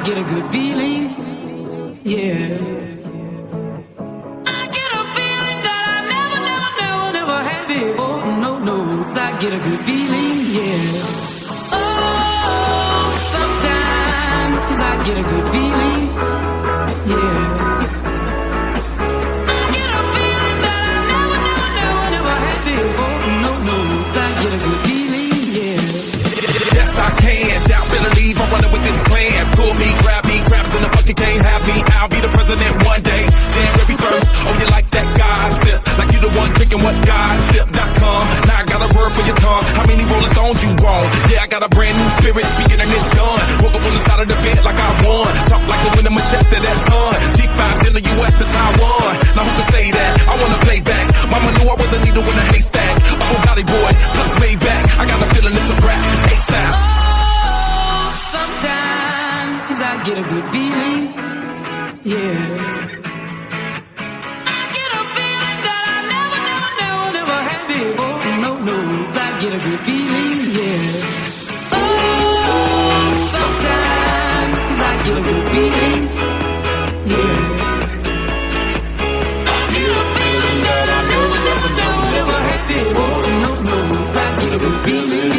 get a good feeling, yeah. I get a feeling that I never had before. No, I get a good feeling, yeah. Oh, sometimes I get a good feeling, yeah. I get a feeling that I never had before. No, I get a good feeling, yeah. Yes, I can. Doubt, better leave. I'm running with this plan. Pull me, grab us in the bucket, can't have me. I'll be the president one day. January 1st. Oh, you like that gossip? Like you the one picking what gossip.com. Now I got a word for your tongue. How many Rolling Stones you want? Yeah, I got a brand new spirit speaking in this gun. Woke up on the side of the bed like I won. Talk like the wind in my chest to that sun. G5 in the US to Taiwan. Now who can say that? I wanna play back. Mama knew I was a needle in a haystack. A Bugatti boy, plus made back. I got a feeling it's a rap. ASAP. Oh, sometimes I get a good feeling, yeah. I get a feeling that I never had before. No, I get a good feeling, yeah. Oh, sometimes I get a good feeling, yeah. I get a feeling that I never had before. No, I get a good feeling.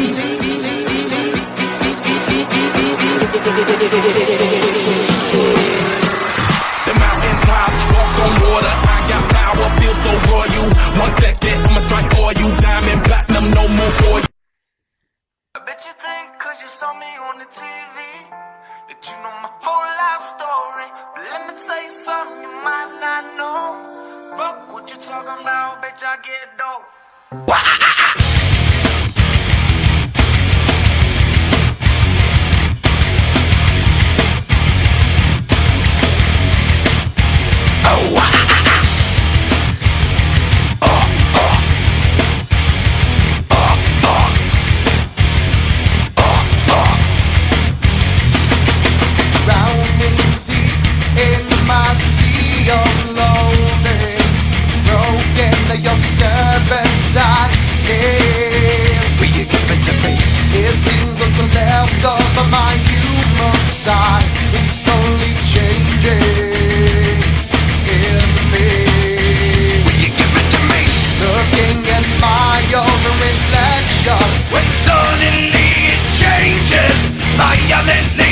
The mountain top, walk on water. I got power, feel so royal. 1 second, I'ma strike all you. Diamond, platinum, no more for you. I bet you think cause you saw me on the TV that you know my whole life story. But let me tell you something you might not know. Fuck what you talking about, bitch, I get dope. Your serpentine, will you give it to me? It seems what's left of my human side is slowly changing in me. Will you give it to me? Looking at my own reflection, when suddenly it changes violently.